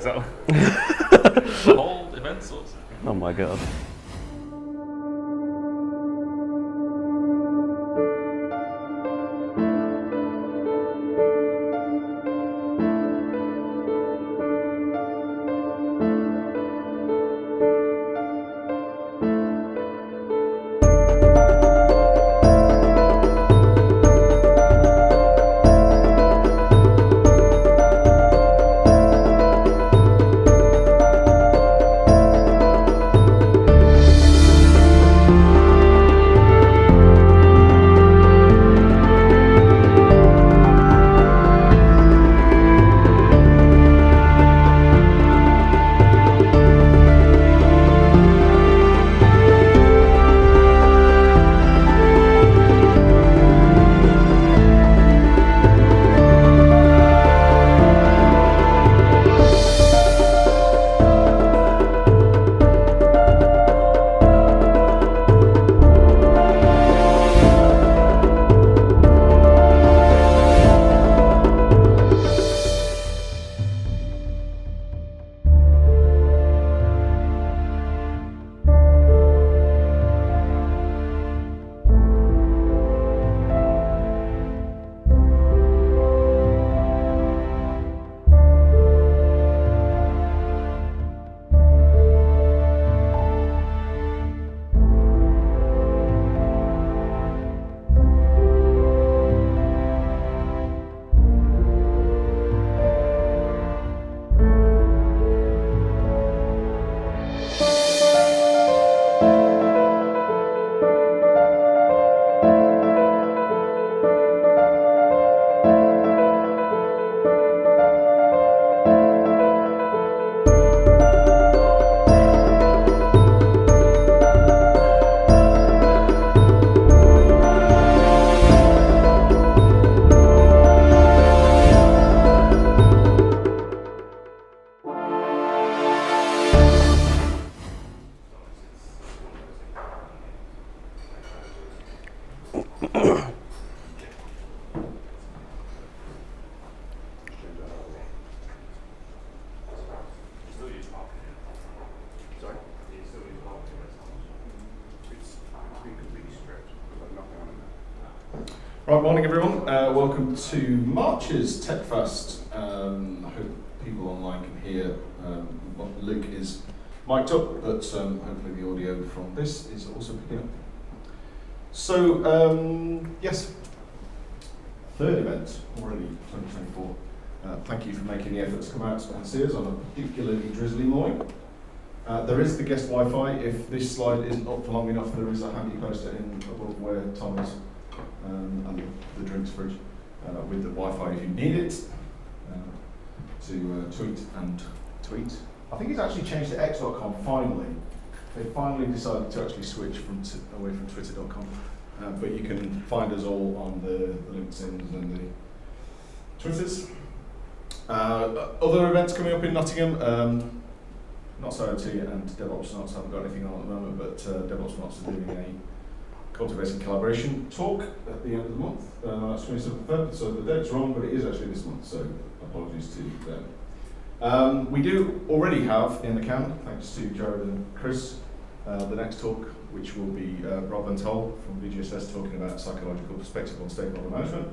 things out. The whole event source. Oh my god. Right, morning everyone. Welcome to March's Techfast. I hope people online can hear what Luke is mic'd up, but hopefully the audio from this is also picking up. So, yes, third event already, 2024. Thank you for making the effort to come out and see us on a particularly drizzly morning. There is the guest Wi-Fi. If this slide isn't up for long enough, there is a handy poster in above where Tom is. And the drinks fridge with the Wi-Fi if you need it to tweet. I think it's actually changed to x.com finally. They finally decided to actually switch away from twitter.com. But you can find us all on the LinkedIns and the Twitters. Other events coming up in Nottingham. Notts IoT and DevOps Notts haven't got anything on at the moment, but DevOps Notts are doing a cultivating collaboration talk at the end of the month. That's 27th, so the date's wrong, but it is actually this month, so apologies to them. We do already have in the can, thanks to Jared and Chris, the next talk, which will be Rob and Toll from BGSS talking about psychological perspective on stakeholder management.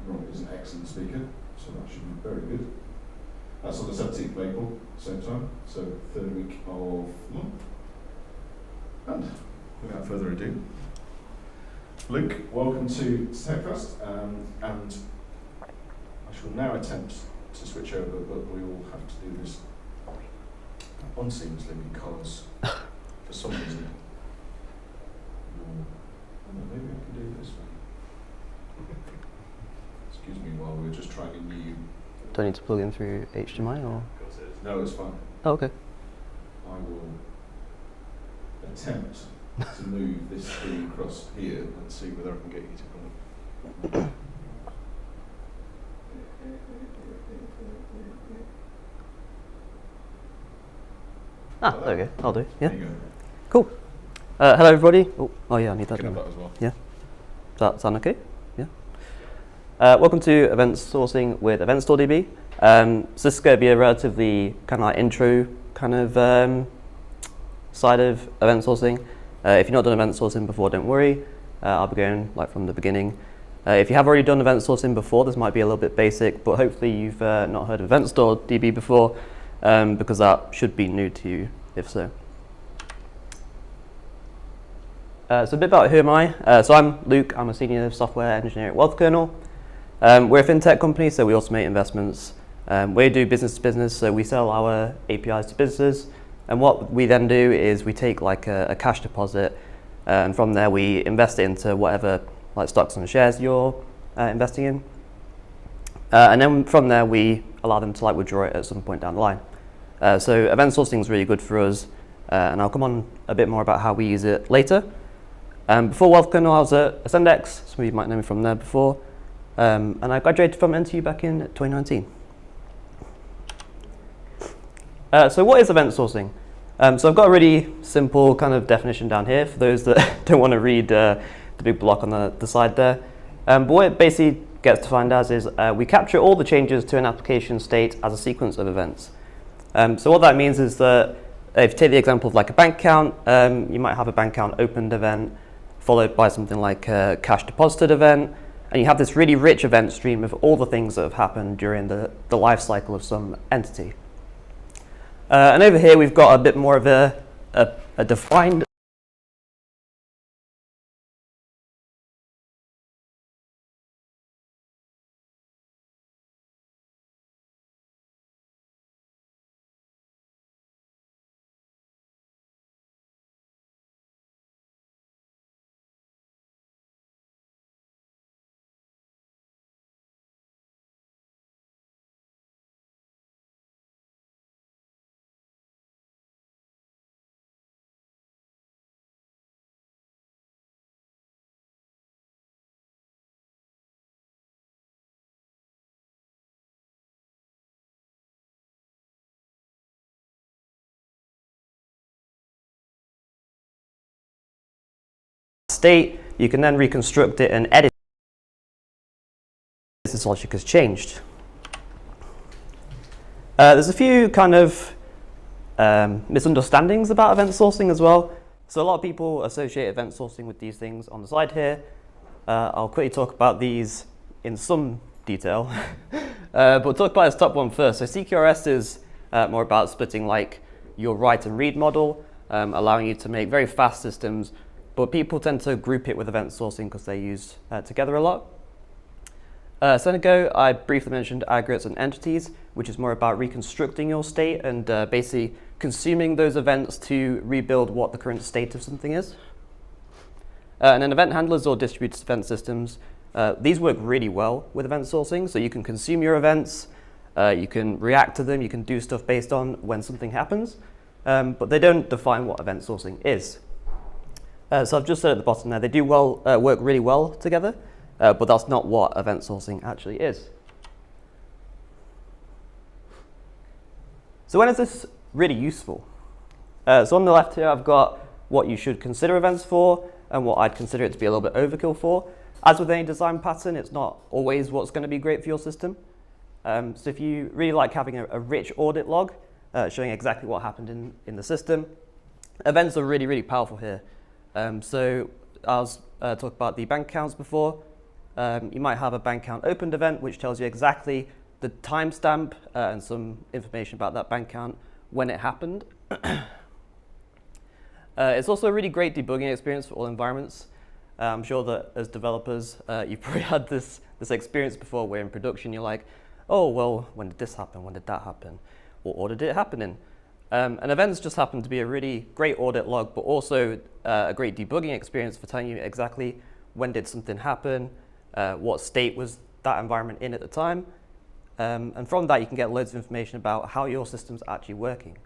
Rob is an excellent speaker, so that should be very good. That's on the 17th of April, same time, so third week of the month. And without further ado, Luke, welcome to Techfast, and I shall now attempt to switch over, but we will have to do this unseamlessly because, for some reason, maybe I can do it this way. Excuse me while we're just trying a new... Do I need to plug in through HDMI or? No, it's fine. Oh, okay. I will attempt to move this screen across here and see whether I can get you to come up. There we go. I'll do. Yeah. There you go. Cool. Hello, everybody. Oh yeah, I need that. You can have that as well. Yeah. Does that sound okay? Yeah. Welcome to Event Sourcing with EventStoreDB. So this is going to be a relatively kind of like intro kind of side of event sourcing. If you've not done event sourcing before, don't worry. I'll be going like from the beginning. If you have already done event sourcing before, this might be a little bit basic, but hopefully you've not heard of EventStoreDB before, because that should be new to you, if so. So a bit about who am I? So I'm Luke, I'm a senior software engineer at WealthKernel. We're a fintech company, so we automate investments. We do business to business, so we sell our APIs to businesses. And what we then do is we take like a cash deposit, and from there we invest it into whatever like stocks and shares you're investing in. And then from there we allow them to like withdraw it at some point down the line. So event sourcing is really good for us, and I'll come on a bit more about how we use it later. Before WealthKernel, I was at Ascendex, some of you might know me from there before, and I graduated from NTU back in 2019. So what is event sourcing? So I've got a really simple kind of definition down here for those that don't want to read the big block on the side there. But what it basically gets defined as is we capture all the changes to an application state as a sequence of events. So what that means is that if you take the example of like a bank account, you might have a bank account opened event followed by something like a cash deposited event, and you have this really rich event stream of all the things that have happened during the life cycle of some entity. And over here we've got a bit more of a defined state, you can then reconstruct it and edit. Business logic has changed. There's a few kind of misunderstandings about event sourcing as well. So a lot of people associate event sourcing with these things on the side here. I'll quickly talk about these in some detail, but we'll talk about this top one first. So CQRS is more about splitting like your write and read model, allowing you to make very fast systems. But people tend to group it with event sourcing because they're used together a lot. A second ago, I briefly mentioned aggregates and entities, which is more about reconstructing your state and basically consuming those events to rebuild what the current state of something is. And then event handlers or distributed event systems, these work really well with event sourcing. So you can consume your events, you can react to them, you can do stuff based on when something happens, but they don't define what event sourcing is. So I've just said at the bottom there, they do work really well together, but that's not what event sourcing actually is. So when is this really useful? So on the left here, I've got what you should consider events for and what I'd consider it to be a little bit overkill for. As with any design pattern, it's not always what's going to be great for your system. So if you really like having a rich audit log showing exactly what happened in the system, events are really, really powerful here. So I was talking about the bank accounts before. You might have a bank account opened event which tells you exactly the timestamp and some information about that bank account when it happened. It's also a really great debugging experience for all environments. I'm sure that as developers, you've probably had this experience before where in production you're like, oh, well, when did this happen? When did that happen? What order did it happen in? And events just happen to be a really great audit log, but also a great debugging experience for telling you exactly when did something happen, what state was that environment in at the time. And from that, you can get loads of information about how your system's actually working.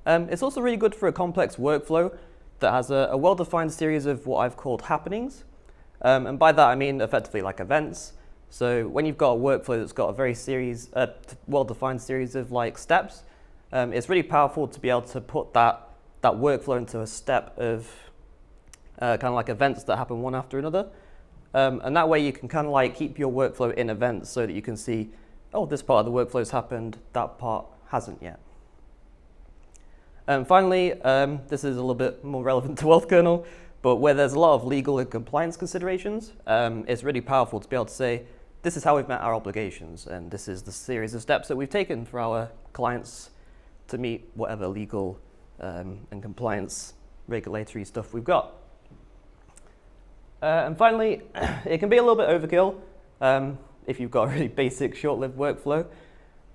It's also really good for a complex workflow that has a well-defined series of what I've called happenings. And by that, I mean effectively like events. So when you've got a workflow that's got a very well-defined series of like steps, it's really powerful to be able to put that workflow into a step of kind of like events that happen one after another. And that way you can kind of like keep your workflow in events so that you can see, oh, this part of the workflow's happened, that part hasn't yet. Finally, this is a little bit more relevant to WealthKernel, but where there's a lot of legal and compliance considerations, it's really powerful to be able to say, this is how we've met our obligations, and this is the series of steps that we've taken for our clients to meet whatever legal and compliance regulatory stuff we've got. And finally, it can be a little bit overkill if you've got a really basic short-lived workflow.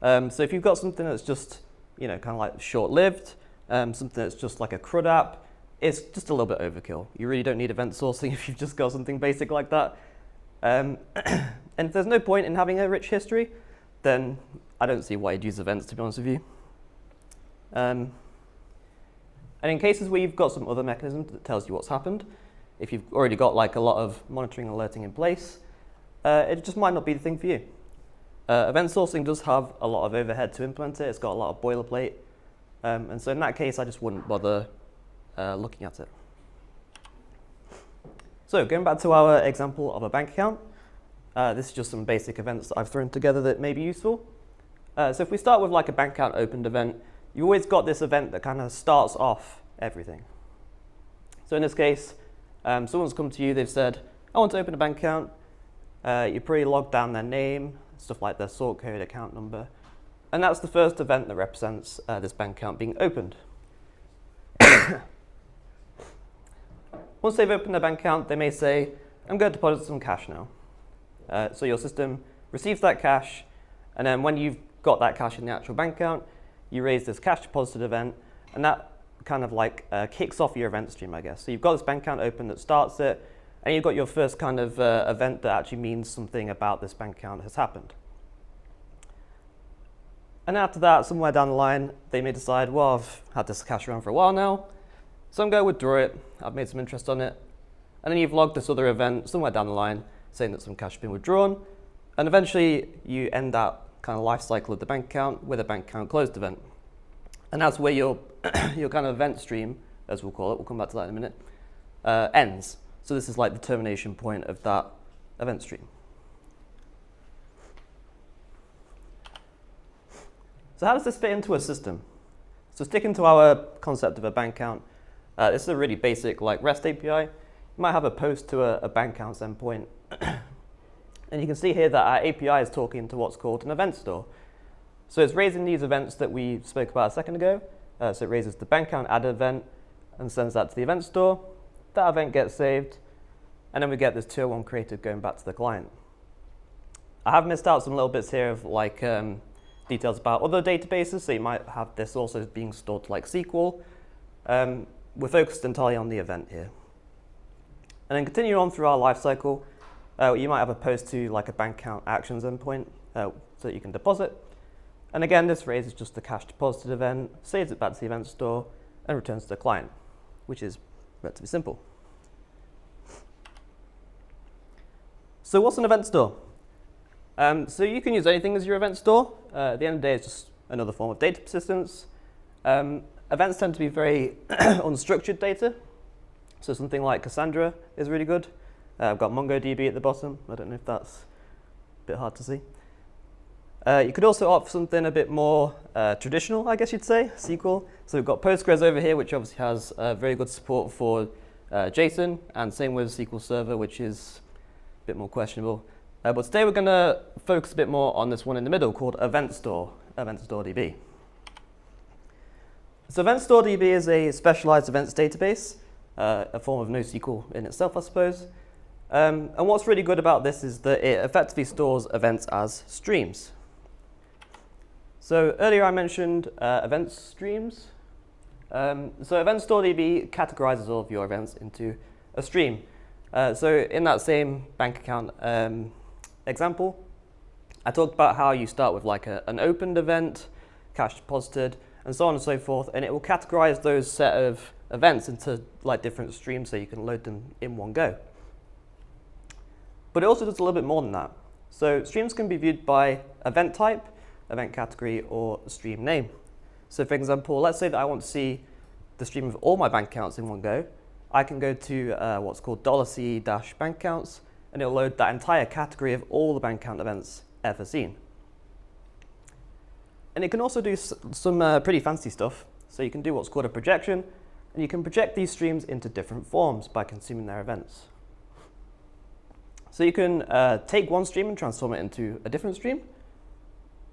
So if you've got something that's just, kind of like short-lived, something that's just like a CRUD app, it's just a little bit overkill. You really don't need event sourcing if you've just got something basic like that. And if there's no point in having a rich history, then I don't see why you'd use events, to be honest with you. And in cases where you've got some other mechanism that tells you what's happened, if you've already got like a lot of monitoring and alerting in place, it just might not be the thing for you. Event sourcing does have a lot of overhead to implement it. It's got a lot of boilerplate. And so in that case, I just wouldn't bother looking at it. So going back to our example of a bank account, this is just some basic events that I've thrown together that may be useful. So if we start with like a bank account opened event, you always got this event that kind of starts off everything. So in this case, someone's come to you, they've said, I want to open a bank account. You probably logged down their name, stuff like their sort code, account number. And that's the first event that represents this bank account being opened. Once they've opened their bank account, they may say, I'm going to deposit some cash now. So your system receives that cash, and then when you've got that cash in the actual bank account, you raise this cash deposit event, and that kind of like kicks off your event stream, I guess. So you've got this bank account open that starts it, and you've got your first kind of event that actually means something about this bank account has happened. And after that, somewhere down the line, they may decide, well, I've had this cash around for a while now, so I'm going to withdraw it. I've made some interest on it. And then you've logged this other event somewhere down the line saying that some cash has been withdrawn. And eventually, you end that kind of life cycle of the bank account with a bank account closed event. And that's where your kind of event stream, as we'll call it, we'll come back to that in a minute, ends. So this is like the termination point of that event stream. So how does this fit into a system? So sticking to our concept of a bank account, this is a really basic like REST API. You might have a post to a bank account's endpoint. And you can see here that our API is talking to what's called an event store. So it's raising these events that we spoke about a second ago. So it raises the bank account add event and sends that to the event store. That event gets saved. And then we get this 201 created going back to the client. I have missed out some little bits here of like details about other databases. So you might have this also being stored to like SQL. We're focused entirely on the event here. And then continue on through our lifecycle. You might have a post to like a bank account actions endpoint so that you can deposit. And again, this raises just the cash deposited event, saves it back to the event store, and returns to the client, which is relatively simple. So what's an event store? So you can use anything as your event store. At the end of the day, it's just another form of data persistence. Events tend to be very unstructured data. So something like Cassandra is really good. I've got MongoDB at the bottom. I don't know if that's a bit hard to see. You could also opt for something a bit more traditional, I guess you'd say, SQL. So we've got Postgres over here, which obviously has very good support for JSON, and same with SQL Server, which is a bit more questionable. But today we're going to focus a bit more on this one in the middle called EventStoreDB. So EventStoreDB is a specialized events database, a form of NoSQL in itself, I suppose. And what's really good about this is that it effectively stores events as streams. So earlier I mentioned event streams. So EventStoreDB categorizes all of your events into a stream. So in that same bank account example, I talked about how you start with like an opened event, cash deposited, and so on and so forth, and it will categorize those set of events into like different streams so you can load them in one go. But it also does a little bit more than that. So streams can be viewed by event type, event category, or stream name. So for example, let's say that I want to see the stream of all my bank accounts in one go. I can go to what's called $C-bank accounts, and it'll load that entire category of all the bank account events ever seen. And it can also do some pretty fancy stuff. So you can do what's called a projection, and you can project these streams into different forms by consuming their events. So you can take one stream and transform it into a different stream.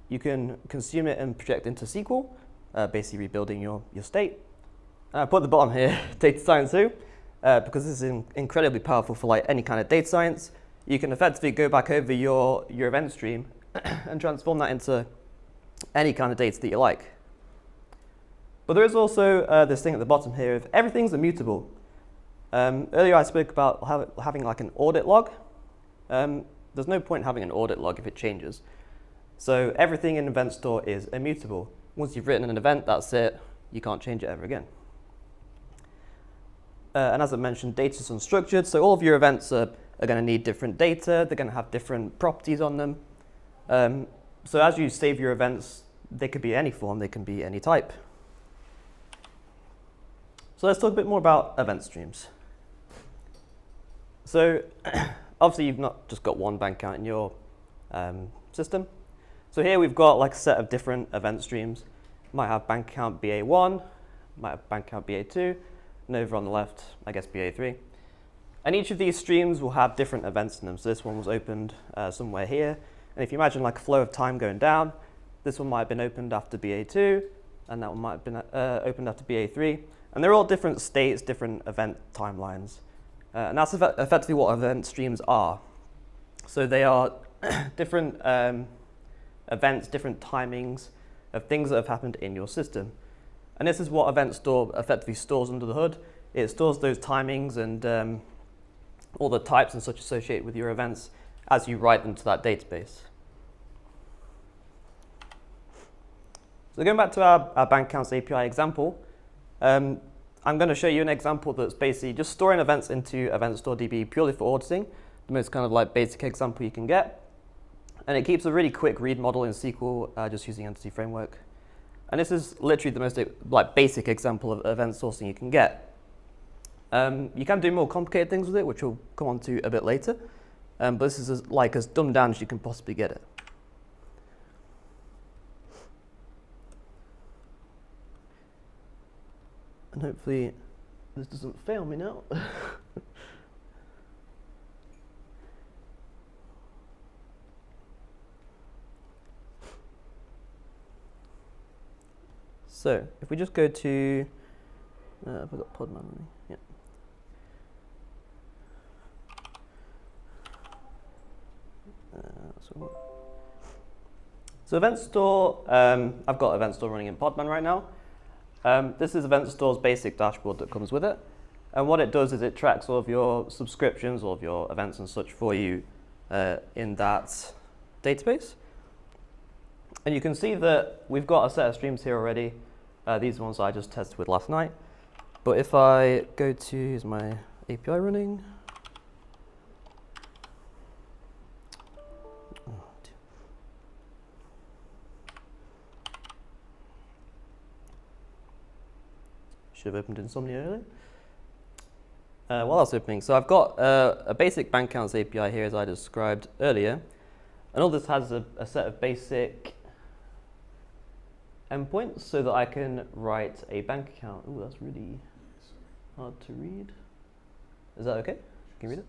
You can consume it and project into SQL, basically rebuilding your state. I put at the bottom here, data science too, because this is incredibly powerful for like any kind of data science. You can effectively go back over your event stream and transform that into any kind of data that you like. But there is also this thing at the bottom here of everything's immutable. Earlier I spoke about having like an audit log. There's no point having an audit log if it changes. So everything in EventStore is immutable. Once you've written an event, that's it. You can't change it ever again. And as I mentioned, data is unstructured, so all of your events are going to need different data. They're going to have different properties on them. So as you save your events, they could be any form, they can be any type. So let's talk a bit more about event streams. So obviously you've not just got one bank account in your system. So here we've got like a set of different event streams. Might have bank account BA1, might have bank account BA2, and over on the left, I guess BA3. And each of these streams will have different events in them. So this one was opened somewhere here. And if you imagine like a flow of time going down, this one might have been opened after BA2, and that one might have been opened after BA3. And they're all different states, different event timelines. And that's effectively what event streams are. So they are different events, different timings of things that have happened in your system. And this is what EventStore effectively stores under the hood. It stores those timings and all the types and such associated with your events as you write them to that database. So going back to our bank accounts API example, I'm going to show you an example that's basically just storing events into EventStoreDB purely for auditing, the most kind of like basic example you can get. And it keeps a really quick read model in SQL just using Entity Framework. And this is literally the most like basic example of event sourcing you can get. You can do more complicated things with it, which we'll come on to a bit later. But this is as dumbed down as you can possibly get it. And hopefully this doesn't fail me now. So if we just go to, have I got Podman running? Yeah. So EventStore, I've got EventStore running in Podman right now. This is EventStore's basic dashboard that comes with it. And what it does is it tracks all of your subscriptions, all of your events and such for you in that database. And you can see that we've got a set of streams here already. These ones I just tested with last night. But if I go to, is my API running? Should have opened Insomnia earlier. While that's opening, so I've got a basic bank accounts API here as I described earlier. And all this has a set of basic endpoints so that I can write a bank account. Oh, that's really hard to read. Is that okay? Can you read it?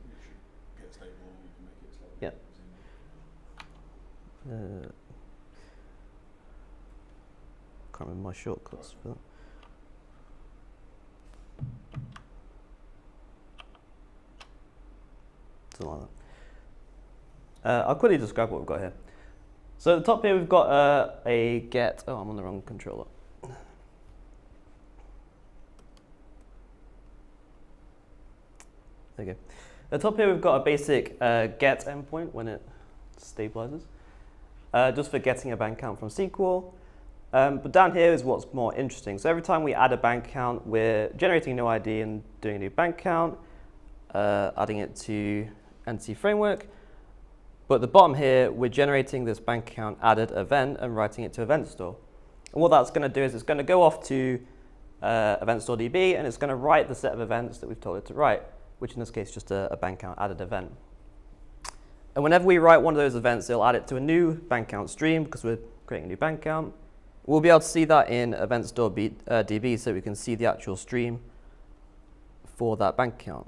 Yeah. Can't remember my shortcuts for that. Something like that. I'll quickly describe what we've got here. So at the top here we've got a get. Oh, I'm on the wrong controller. There you go. At the top here we've got a basic get endpoint when it stabilizes, just for getting a bank account from SQL. But down here is what's more interesting. So every time we add a bank account, we're generating a new ID and doing a new bank account, adding it to Entity Framework. But at the bottom here, we're generating this bank account added event and writing it to EventStore. And what that's going to do is it's going to go off to EventStoreDB and it's going to write the set of events that we've told it to write, which in this case is just a bank account added event. And whenever we write one of those events, it'll add it to a new bank account stream because we're creating a new bank account. We'll be able to see that in EventStoreDB so we can see the actual stream for that bank account.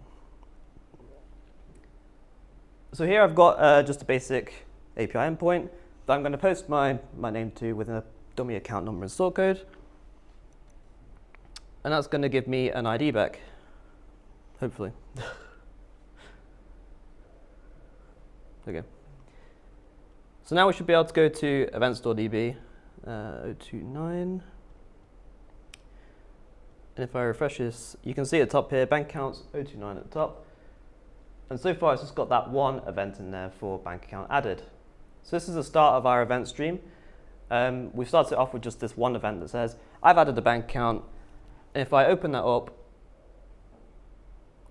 So here I've got just a basic API endpoint that I'm going to post my name to with a dummy account number and sort code. And that's going to give me an ID back, hopefully. Okay. So now we should be able to go to EventStoreDB 029. And if I refresh this, you can see at the top here, bank accounts 029 at the top. And so far it's just got that one event in there for bank account added. So this is the start of our event stream. We've started off with just this one event that says, I've added a bank account. And if I open that up,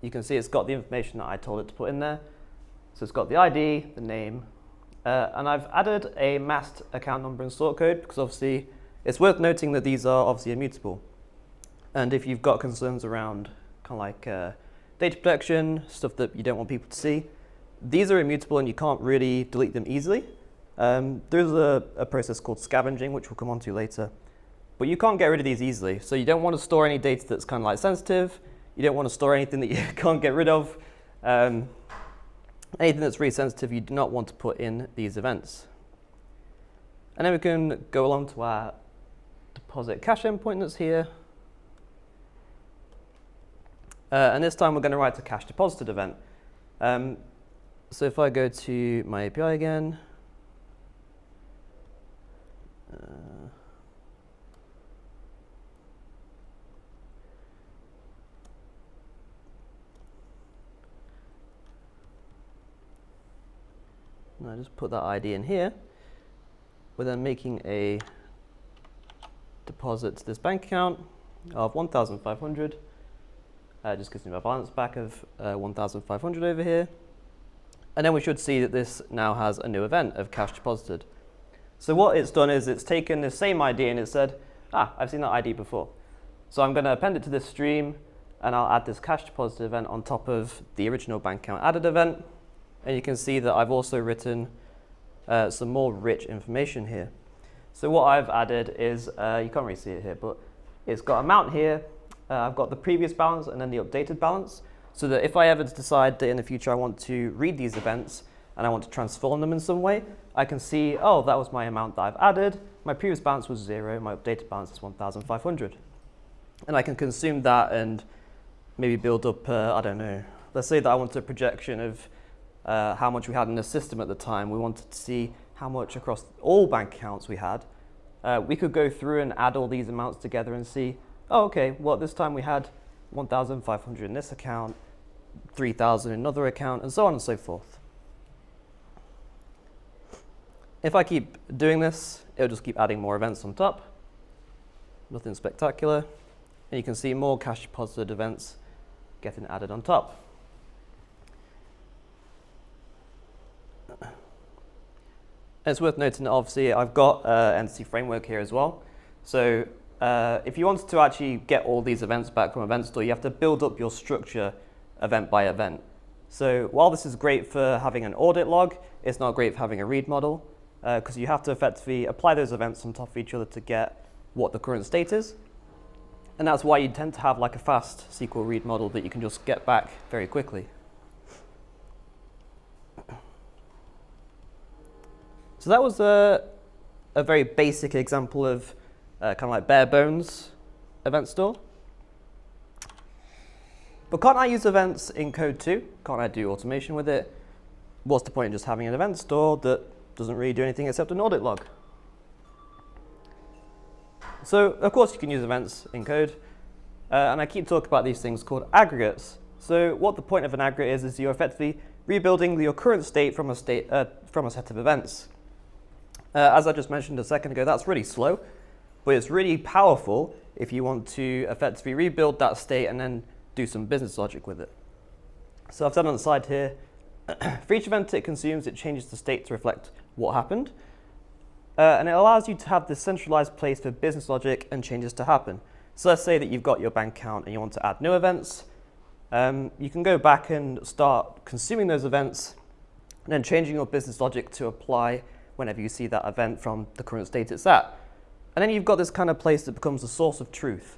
you can see it's got the information that I told it to put in there. So it's got the ID, the name, and I've added a masked account number and sort code because obviously it's worth noting that these are obviously immutable. And if you've got concerns around kind of like data protection, stuff that you don't want people to see, these are immutable and you can't really delete them easily. There's a process called scavenging, which we'll come on to later. But you can't get rid of these easily. So you don't want to store any data that's kind of like sensitive. You don't want to store anything that you can't get rid of. Anything that's really sensitive, you do not want to put in these events. And then we can go along to our deposit cache endpoint that's here. And this time we're going to write a cache deposited event. So if I go to my API again, and I just put that ID in here. We're then making a deposit to this bank account of 1,500. Just gives me my balance back of 1,500 over here. And then we should see that this now has a new event of cash deposited. So what it's done is it's taken the same ID and it said, I've seen that ID before. So I'm going to append it to this stream and I'll add this cash deposited event on top of the original bank account added event. And you can see that I've also written some more rich information here. So what I've added is, you can't really see it here, but it's got amount here. I've got the previous balance and then the updated balance. So that if I ever decide that in the future I want to read these events and I want to transform them in some way, I can see, oh, that was my amount that I've added. My previous balance was 0. My updated balance is 1,500. And I can consume that and maybe build up, I don't know. Let's say that I want a projection of how much we had in the system at the time. We wanted to see how much across all bank accounts we had. We could go through and add all these amounts together and see, oh, okay, well, this time we had 1,500 in this account, 3,000 in another account, and so on and so forth. If I keep doing this, it'll just keep adding more events on top. Nothing spectacular. And you can see more cash deposited events getting added on top. It's worth noting that obviously I've got entity framework here as well. So if you wanted to actually get all these events back from EventStore, you have to build up your structure event by event. So while this is great for having an audit log, it's not great for having a read model because you have to effectively apply those events on top of each other to get what the current state is. And that's why you tend to have like a fast SQL read model that you can just get back very quickly. So that was a very basic example of kind of like bare bones event store. But can't I use events in code too? Can't I do automation with it? What's the point in just having an event store that doesn't really do anything except an audit log? So of course you can use events in code. And I keep talking about these things called aggregates. So what the point of an aggregate is you're effectively rebuilding your current state from a set of events. As I just mentioned a second ago, that's really slow, but it's really powerful if you want to effectively rebuild that state and then do some business logic with it. So I've said on the side here, for each event it consumes, it changes the state to reflect what happened. And it allows you to have this centralized place for business logic and changes to happen. So let's say that you've got your bank account and you want to add new events. You can go back and start consuming those events and then changing your business logic to apply whenever you see that event from the current state it's at. And then you've got this kind of place that becomes the source of truth.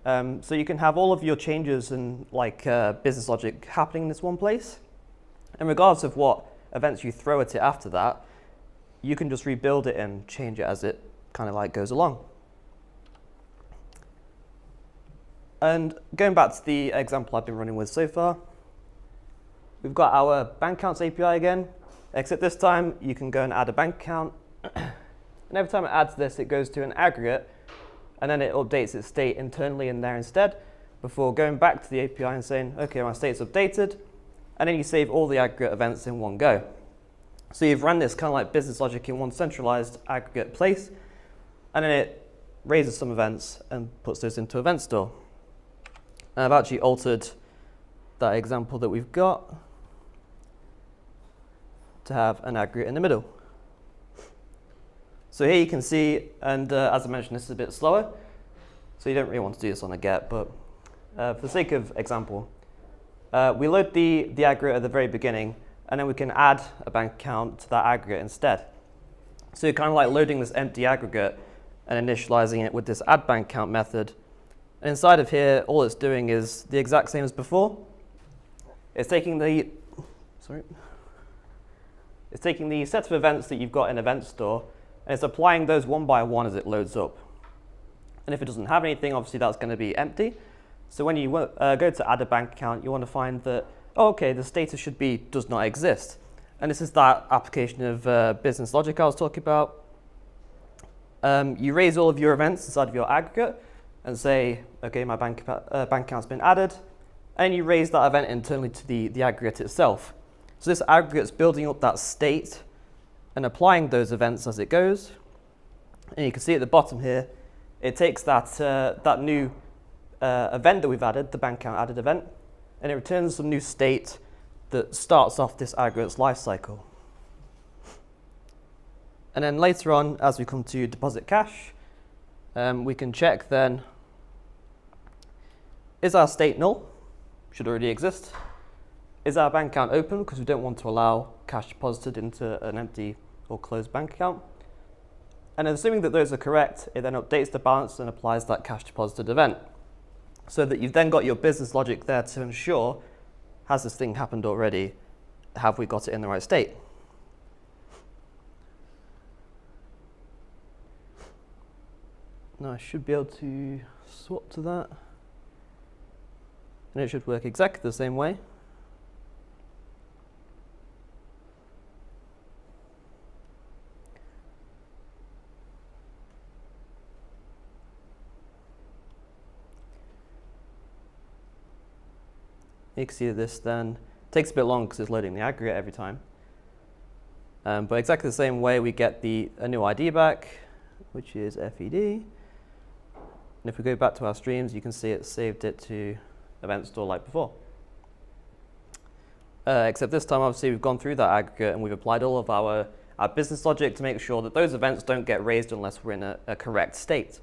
So you can have all of your changes and business logic happening in this one place. And regardless of what events you throw at it after that, you can just rebuild it and change it as it kind of goes along. And going back to the example I've been running with so far, we've got our bank accounts API again, except this time you can go and add a bank account. And every time it adds this, it goes to an aggregate, and then it updates its state internally in there instead, before going back to the API and saying, okay, my state's updated, and then you save all the aggregate events in one go. So you've run this kind of business logic in one centralized aggregate place, and then it raises some events and puts those into EventStore. And I've actually altered that example that we've got to have an aggregate in the middle. So here you can see, and as I mentioned, this is a bit slower, so you don't really want to do this on a get, but for the sake of example, we load the aggregate at the very beginning, and then we can add a bank account to that aggregate instead. So you're kind of loading this empty aggregate and initializing it with this add bank account method. And inside of here, all it's doing is the exact same as before. It's taking the set of events that you've got in EventStore, and it's applying those one by one as it loads up. And if it doesn't have anything, obviously that's going to be empty. So when you go to add a bank account, you want to find that, oh, okay, the status should be does not exist. And this is that application of business logic I was talking about. You raise all of your events inside of your aggregate and say, okay, my bank account's been added. And you raise that event internally to the aggregate itself. So this aggregate's building up that state and applying those events as it goes. And you can see at the bottom here, it takes that new event that we've added, the bank account added event, and it returns some new state that starts off this aggregate's life cycle. And then later on, as we come to deposit cash, we can check then, is our state null? Should already exist. Is our bank account open? Because we don't want to allow cash deposited into an empty or closed bank account. And assuming that those are correct, it then updates the balance and applies that cash deposited event. So that you've then got your business logic there to ensure, has this thing happened already? Have we got it in the right state? Now I should be able to swap to that. And it should work exactly the same way. You can see that this then takes a bit long because it's loading the aggregate every time. But exactly the same way we get a new ID back, which is FED. And if we go back to our streams, you can see it saved it to EventStore like before. Except this time, obviously, we've gone through that aggregate and we've applied all of our business logic to make sure that those events don't get raised unless we're in a correct state.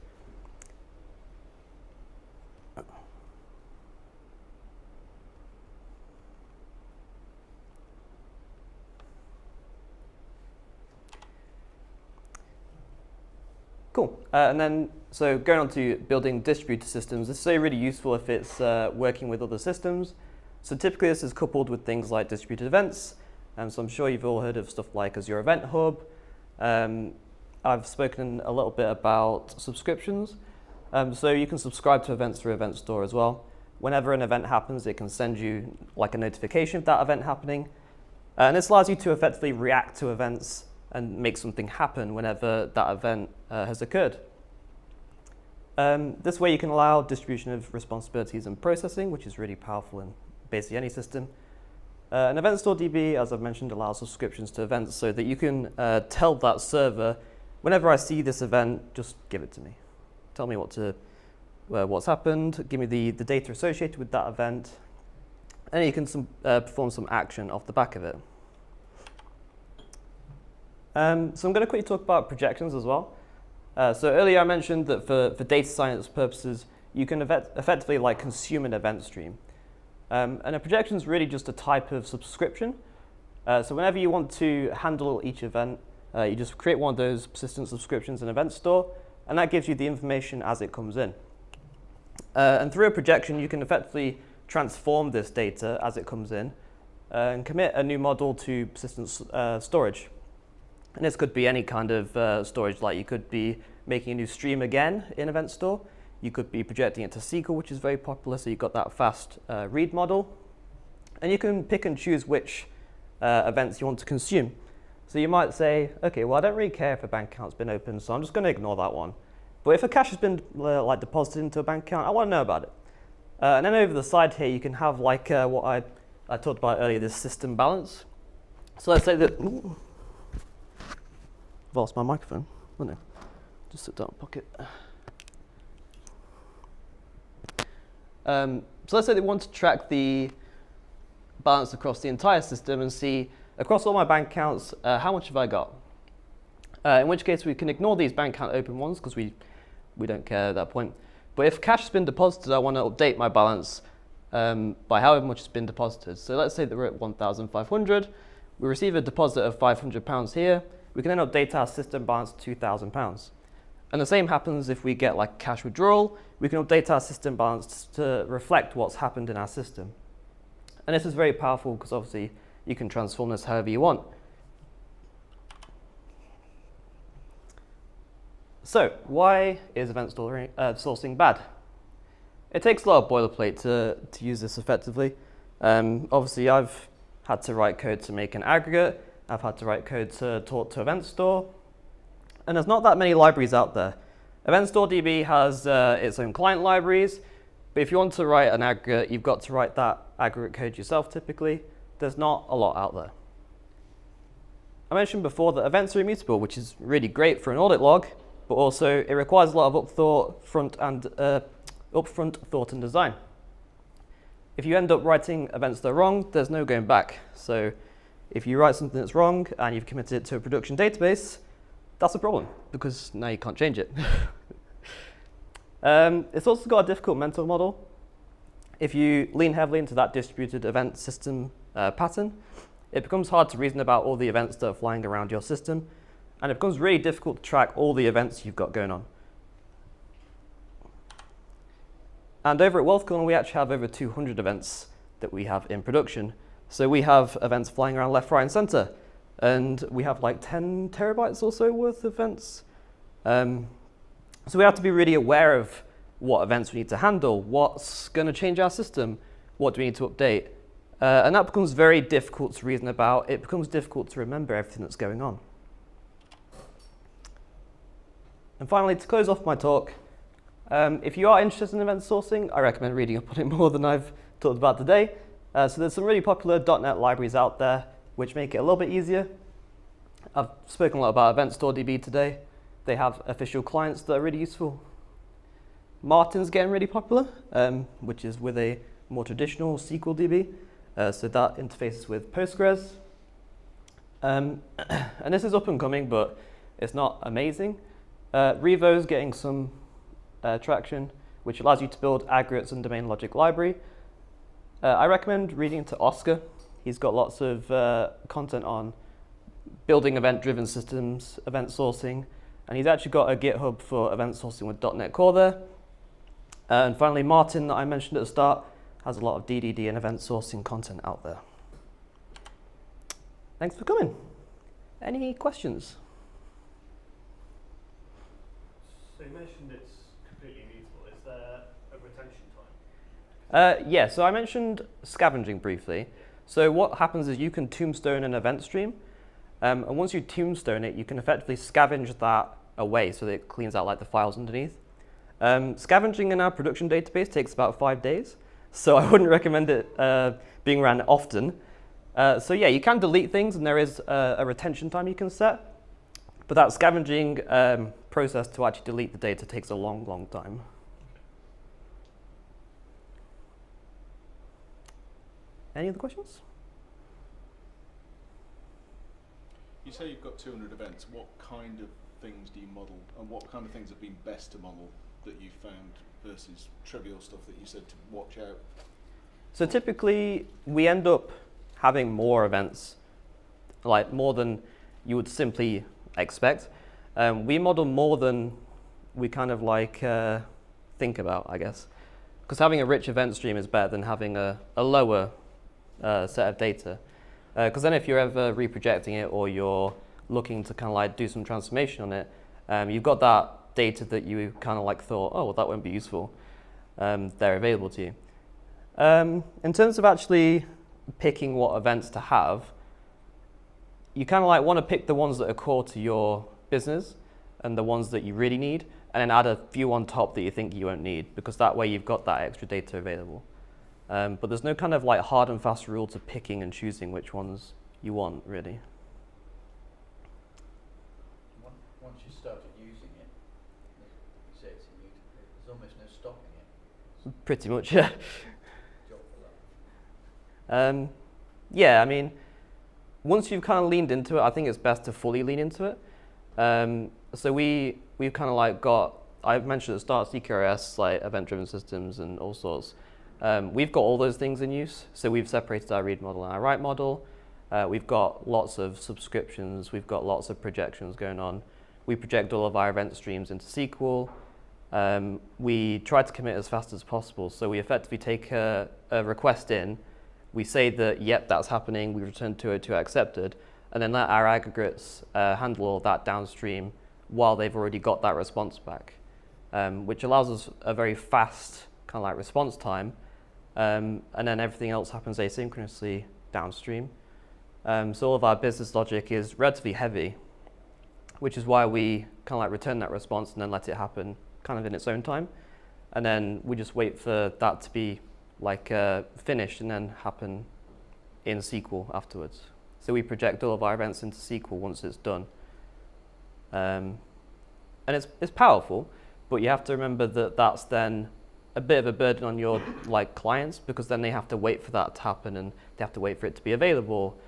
Cool. And then, so going on to building distributed systems, this is really useful if it's working with other systems. So typically this is coupled with things like distributed events. So I'm sure you've all heard of stuff like Azure Event Hub. I've spoken a little bit about subscriptions. So you can subscribe to events through EventStore as well. Whenever an event happens, it can send you like a notification of that event happening. And this allows you to effectively react to events and make something happen whenever that event has occurred. This way you can allow distribution of responsibilities and processing, which is really powerful in basically any system. And EventStoreDB, as I've mentioned, allows subscriptions to events so that you can tell that server, whenever I see this event, just give it to me. Tell me what's happened, give me the data associated with that event, and you can perform some action off the back of it. So I'm going to quickly talk about projections as well. So earlier I mentioned that for data science purposes, you can effectively consume an event stream. And a projection is really just a type of subscription. So whenever you want to handle each event, you just create one of those persistent subscriptions in Event Store, and that gives you the information as it comes in. And through a projection, you can effectively transform this data as it comes in and commit a new model to persistent storage. And this could be any kind of storage, like you could be making a new stream again in Event Store. You could be projecting it to SQL, which is very popular, so you've got that fast read model. And you can pick and choose which events you want to consume. So you might say, okay, well, I don't really care if a bank account's been opened, so I'm just going to ignore that one. But if a cash has been like deposited into a bank account, I want to know about it. And then over the side here, you can have like what I talked about earlier, this system balance. So let's say that, ooh, I've lost my microphone. Oh no, just sit down in the pocket. So let's say they want to track the balance across the entire system and see across all my bank accounts, how much have I got? In which case we can ignore these bank account open ones because we don't care at that point. But if cash has been deposited, I want to update my balance by however much has been deposited. So let's say that we're at 1,500. We receive a deposit of £500 here. We can then update our system balance to £2,000. And the same happens if we get like cash withdrawal. We can update our system balance to reflect what's happened in our system. And this is very powerful because obviously you can transform this however you want. So why is event sourcing bad? It takes a lot of boilerplate to use this effectively. Obviously I've had to write code to make an aggregate. I've had to write code to talk to EventStore. And there's not that many libraries out there. EventStoreDB has its own client libraries, but if you want to write an aggregate, you've got to write that aggregate code yourself typically. There's not a lot out there. I mentioned before that events are immutable, which is really great for an audit log, but also it requires a lot of upfront thought and design. If you end up writing events that are wrong, there's no going back. So if you write something that's wrong and you've committed it to a production database, that's a problem because now you can't change it. It's also got a difficult mental model. If you lean heavily into that distributed event system pattern, it becomes hard to reason about all the events that are flying around your system, and it becomes really difficult to track all the events you've got going on. And over at WealthKernel, we actually have over 200 events that we have in production. So we have events flying around left, right, and center. And we have like 10 terabytes or so worth of events. So we have to be really aware of what events we need to handle, what's going to change our system, what do we need to update. And that becomes very difficult to reason about. It becomes difficult to remember everything that's going on. And finally, to close off my talk, if you are interested in event sourcing, I recommend reading up on it more than I've talked about today. So there's some really popular .NET libraries out there which make it a little bit easier. I've spoken a lot about EventStoreDB today. They have official clients that are really useful. Martin's getting really popular, which is with a more traditional SQL DB. So that interfaces with Postgres. And this is up and coming, but it's not amazing. Revo's getting some traction, which allows you to build aggregates and domain logic library. I recommend reading into Oscar. He's got lots of content on building event-driven systems, event sourcing, and he's actually got a GitHub for event sourcing with .NET Core there. And finally, Martin, that I mentioned at the start, has a lot of DDD and event sourcing content out there. Thanks for coming. Any questions? So you mentioned it's completely immutable. Is there a retention time? Yeah, so I mentioned scavenging briefly. So what happens is you can tombstone an event stream, and once you tombstone it, you can effectively scavenge that away so that it cleans out like the files underneath. Scavenging in our production database takes about 5 days, so I wouldn't recommend it being ran often. So yeah, you can delete things, and there is a retention time you can set, but that scavenging process to actually delete the data takes a long, long time. Any other questions? You say you've got 200 events. What kind of things do you model, and what kind of things have been best to model that you found versus trivial stuff that you said to watch out? So typically, we end up having more events like more than you would simply expect. We model more than we kind of like think about, I guess. Because having a rich event stream is better than having a lower set of data. Because then if you're ever reprojecting it or you're looking to kind of like do some transformation on it, you've got that data that you kind of like thought, oh, well, that won't be useful. They're available to you. In terms of actually picking what events to have, you kind of like want to pick the ones that are core to your business and the ones that you really need, and then add a few on top that you think you won't need, because that way you've got that extra data available. But there's no kind of like hard and fast rule to picking and choosing which ones you want, really. Once you started using it, you say it's immutable, there's almost no stopping it. Pretty much, yeah. Job for that. Yeah, I mean, once you've kind of leaned into it, I think it's best to fully lean into it. So we've kind of like got, I mentioned at the start, CQRS, like event-driven systems and all sorts. We've got all those things in use. So we've separated our read model and our write model. We've got lots of subscriptions. We've got lots of projections going on. We project all of our event streams into SQL. We try to commit as fast as possible. So we effectively take a request in. We say that, yep, that's happening. We return 202 accepted. And then let our aggregates handle all that downstream while they've already got that response back, which allows us a very fast kind of like response time. And then everything else happens asynchronously downstream. So all of our business logic is relatively heavy, which is why we kind of like return that response and then let it happen kind of in its own time. And then we just wait for that to be like finished and then happen in SQL afterwards. So we project all of our events into SQL once it's done. And it's powerful, but you have to remember that that's then a bit of a burden on your like clients, because then they have to wait for that to happen and they have to wait for it to be available.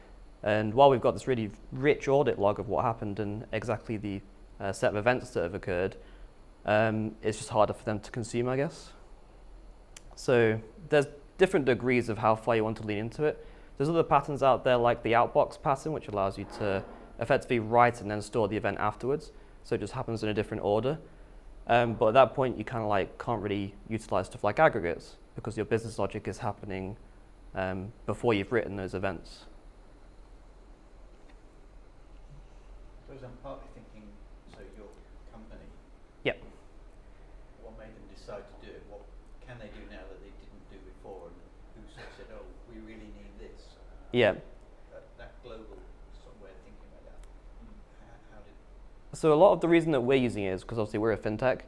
And while we've got this really rich audit log of what happened and exactly the set of events that have occurred, it's just harder for them to consume, I guess. So there's different degrees of how far you want to lean into it. There's other patterns out there like the outbox pattern, which allows you to effectively write and then store the event afterwards. So it just happens in a different order. But at that point, you kind of like can't really utilize stuff like aggregates because your business logic is happening before you've written those events. I suppose I'm partly thinking, so your company, Yep. what made them decide to do it? What can they do now that they didn't do before? And who sort of said, oh, we really need this? Yeah. That global sort of way of thinking about that. How did... So a lot of the reason that we're using it is because obviously we're a fintech.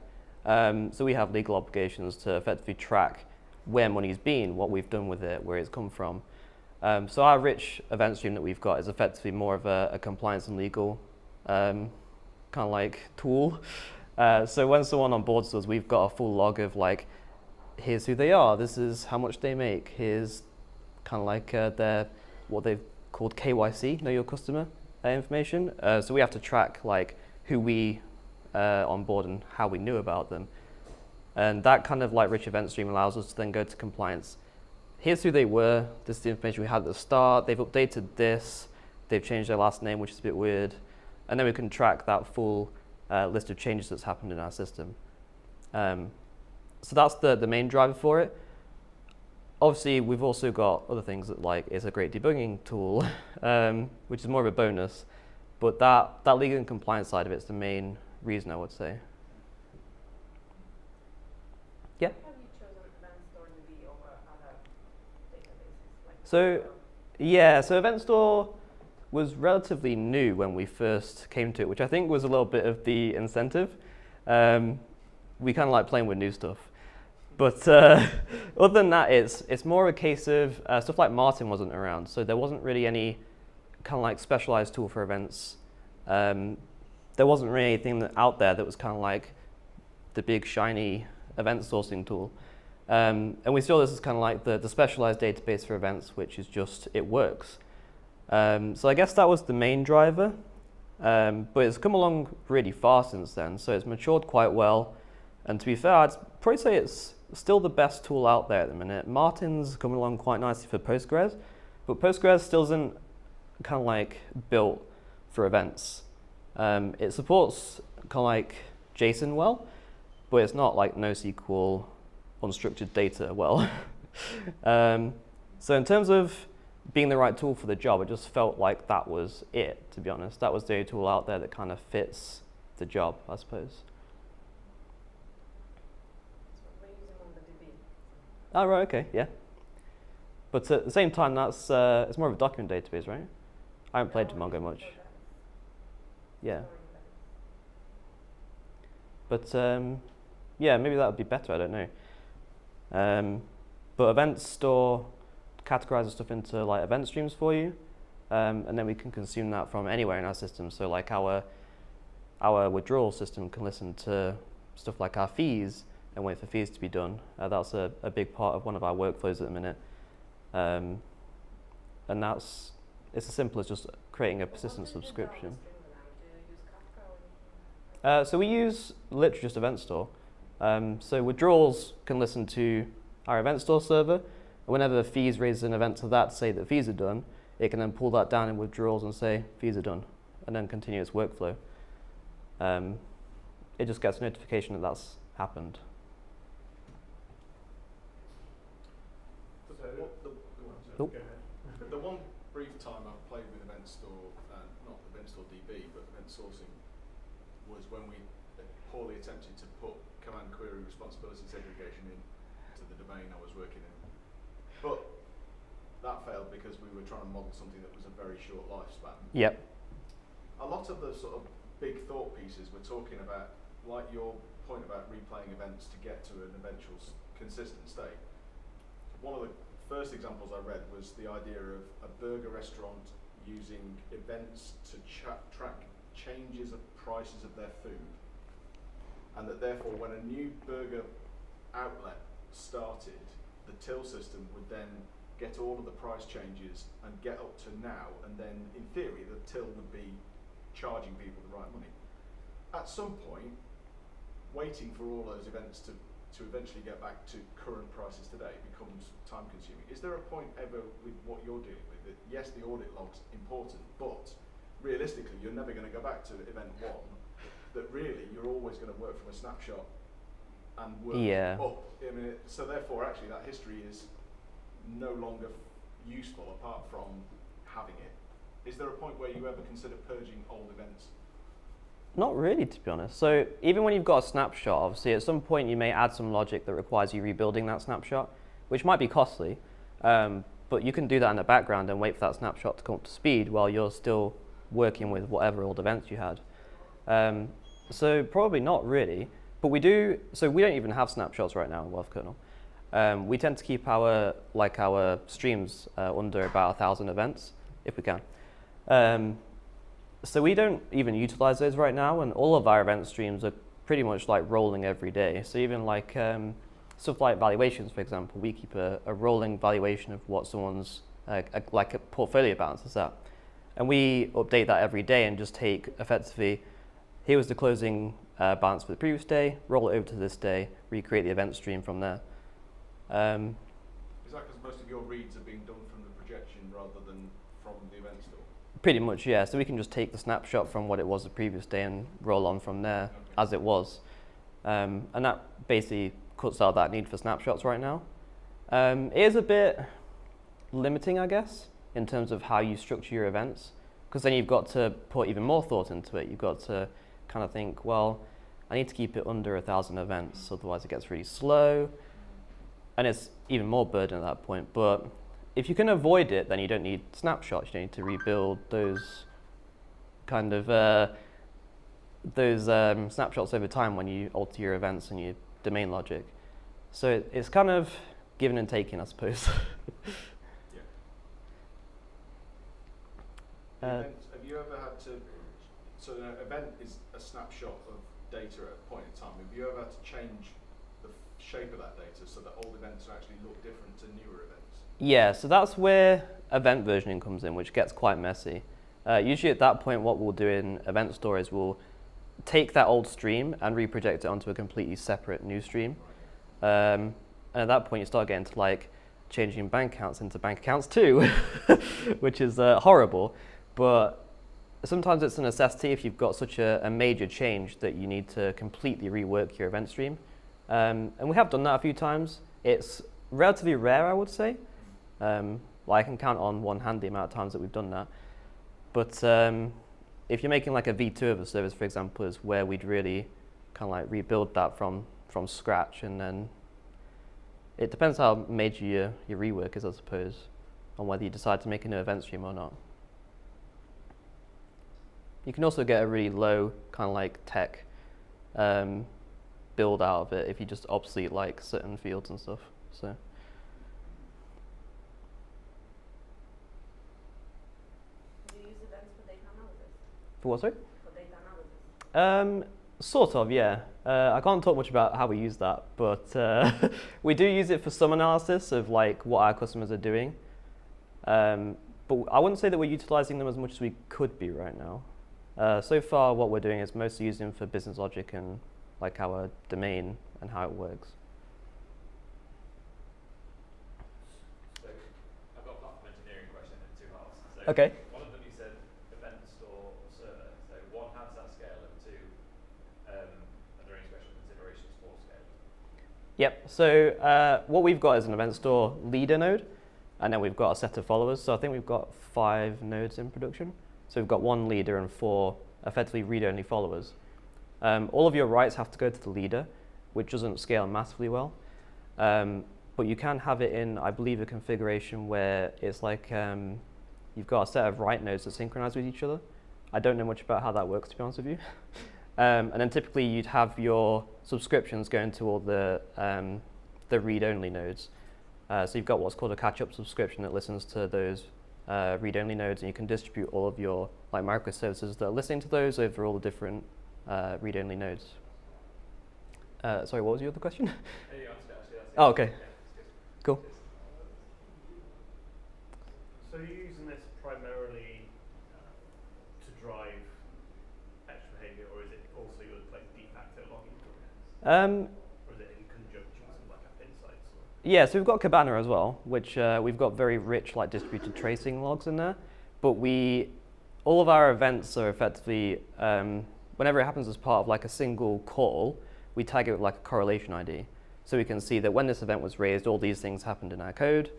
So we have legal obligations to effectively track where money's been, what we've done with it, where it's come from. So our rich event stream that we've got is effectively more of a compliance and legal kind of like tool. So when someone onboards us, we've got a full log of like, here's who they are, this is how much they make, here's kind of like their, what they've called KYC, know your customer information. So we have to track like who we onboard and how we knew about them. And that kind of like rich event stream allows us to then go to compliance. Here's who they were, this is the information we had at the start, they've updated this, they've changed their last name, which is a bit weird. And then we can track that full list of changes that's happened in our system. So that's the main driver for it. Obviously, we've also got other things that like it's a great debugging tool, which is more of a bonus. But that legal and compliance side of it is the main reason, I would say. Yeah? Have you chosen EventStoreDB over other databases? Like So EventStore was relatively new when we first came to it, which I think was a little bit of the incentive. We kind of like playing with new stuff. But other than that, it's more a case of stuff like Martin wasn't around, so there wasn't really any kind of like specialized tool for events. There wasn't really anything out there that was kind of like the big shiny event sourcing tool. And we saw this as kind of like the specialized database for events, which is just, it works. So I guess that was the main driver, but it's come along really far since then, so it's matured quite well. And to be fair, I'd probably say it's still the best tool out there at the minute. Martin's coming along quite nicely for Postgres, but Postgres still isn't kind of like built for events. It supports kind of like JSON well, but it's not like NoSQL unstructured data well. So in terms of being the right tool for the job, it just felt like that was it, to be honest. That was the only tool out there that kind of fits the job, I suppose. So we're using MongoDB. Oh, right, okay, yeah. But at the same time, that's it's more of a document database, right? I haven't played with Mongo much. Yeah. But yeah, maybe that would be better, I don't know. But Event Store categorizes stuff into like event streams for you, and then we can consume that from anywhere in our system. So like our withdrawal system can listen to stuff like our fees and wait for fees to be done. That's a big part of one of our workflows at the minute. And it's as simple as just creating a persistent subscription. So we use literally just Event Store. So withdrawals can listen to our Event Store server. Whenever fees raises an event to that to say that fees are done, it can then pull that down in withdrawals and say fees are done, and then continue its workflow. It just gets a notification that that's happened. The one brief time I've played with EventStore, not EventStoreDB, but event sourcing, was when we poorly attempted to put command query responsibility segregation into the domain I was working in. But that failed because we were trying to model something that was a very short lifespan. Yep. A lot of the sort of big thought pieces we're talking about, like your point about replaying events to get to an eventual consistent state. One of the first examples I read was the idea of a burger restaurant using events to track changes of prices of their food, and that therefore when a new burger outlet started, the till system would then get all of the price changes and get up to now, and then in theory the till would be charging people the right money. At some point, waiting for all those events to eventually get back to current prices today becomes time consuming. Is there a point ever with what you're dealing with that, yes, the audit log's important, but realistically you're never going to go back to event one, that really you're always going to work from a snapshot and work up? I mean, so therefore actually that history is no longer useful apart from having it. Is there a point where you ever consider purging old events? Not really, to be honest. So even when you've got a snapshot, obviously at some point you may add some logic that requires you rebuilding that snapshot, which might be costly, but you can do that in the background and wait for that snapshot to come up to speed while you're still working with whatever old events you had. So probably not really, but we do. So we don't even have snapshots right now in WealthKernel. We tend to keep our streams under about 1,000 events if we can. So we don't even utilize those right now, and all of our event streams are pretty much like rolling every day. So even like stuff like valuations, for example, we keep a rolling valuation of what someone's like a portfolio balance is at. And we update that every day and just take effectively, here was the closing balance for the previous day, roll it over to this day, recreate the event stream from there. Is that because most of your reads are being done from the projection rather than from the event store? Pretty much, yeah. So we can just take the snapshot from what it was the previous day and roll on from there as it was. And that basically cuts out that need for snapshots right now. It is a bit limiting, I guess, in terms of how you structure your events, because then you've got to put even more thought into it. You've got to kind of think, well, I need to keep it under 1,000 events, otherwise it gets really slow. And it's even more burden at that point. But if you can avoid it, then you don't need snapshots. You don't need to rebuild those kind of snapshots over time when you alter your events and your domain logic. So it's kind of giving and taking, I suppose. Have you ever had to, so an event is a snapshot of data at a point in time. Have you ever had to change the shape of that data so that old events actually look different to newer events? Yeah, so that's where event versioning comes in, which gets quite messy. Usually at that point, what we'll do in Event Store is we'll take that old stream and reproject it onto a completely separate new stream. And at that point, you start getting to like changing bank accounts into bank accounts too, which is horrible. But sometimes it's a necessity if you've got such a major change that you need to completely rework your event stream. And we have done that a few times. It's relatively rare, I would say. I can count on one hand the amount of times that we've done that. But if you're making like a V2 of a service, for example, is where we'd really kind of like rebuild that from scratch, and then it depends how major your rework is, I suppose, on whether you decide to make a new event stream or not. You can also get a really low kind of like tech build out of it if you just obsolete like certain fields and stuff. So. Do you use events for data analysis? For what, sorry? For data analysis? Sort of, yeah. I can't talk much about how we use that, but we do use it for some analysis of like what our customers are doing. But I wouldn't say that we're utilizing them as much as we could be right now. So far, what we're doing is mostly using them for business logic and like our domain and how it works. So I've got a platform engineering question in two halves. So Okay. one of them you said event store server. So one, how does that scale, and two, are there any special considerations for scale? Yep, so what we've got is an event store leader node, and then we've got a set of followers. So I think we've got 5 nodes in production. So we've got 1 leader and 4 effectively read-only followers. All of your writes have to go to the leader, which doesn't scale massively well. But you can have it in, I believe, a configuration where it's like you've got a set of write nodes that synchronize with each other. I don't know much about how that works, to be honest with you. And then typically you'd have your subscriptions going to all the read-only nodes. So you've got what's called a catch-up subscription that listens to those read-only nodes, and you can distribute all of your like microservices that are listening to those over all the different read-only nodes. Sorry, what was your other question? Hey, you answered it, actually. That's it. Oh, okay. Yeah, that's good. Cool. So you're using this primarily to drive extra behavior, or is it also your like de facto logging tool? Or is it in conjunction with like app insights? Or? Yeah, so we've got Cabana as well, which we've got very rich like distributed tracing logs in there. But all of our events are effectively, whenever it happens as part of like a single call, we tag it with like a correlation ID. So we can see that when this event was raised, all these things happened in our code,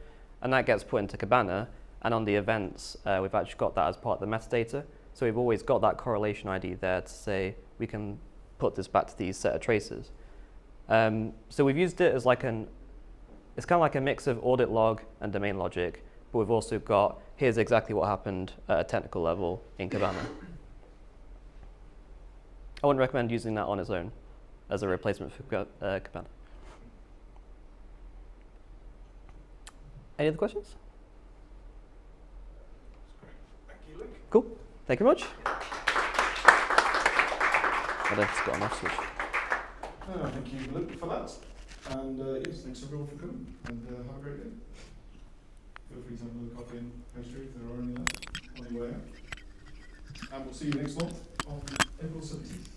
and that gets put into Cabana. And on the events, we've actually got that as part of the metadata. So we've always got that correlation ID there to say we can put this back to these set of traces. So we've used it as like it's kind of like a mix of audit log and domain logic, but we've also got, here's exactly what happened at a technical level in Cabana. I wouldn't recommend using that on its own as a replacement for Cabana. Any other questions? Thank you, Luke. Cool. Thank you very much. I just got an off switch. Thank you, Luke, for that. And yes, thanks everyone for coming. And have a great day. Feel free to have another coffee and pastry if there are any left on your way out. And we'll see you next month on April 17th.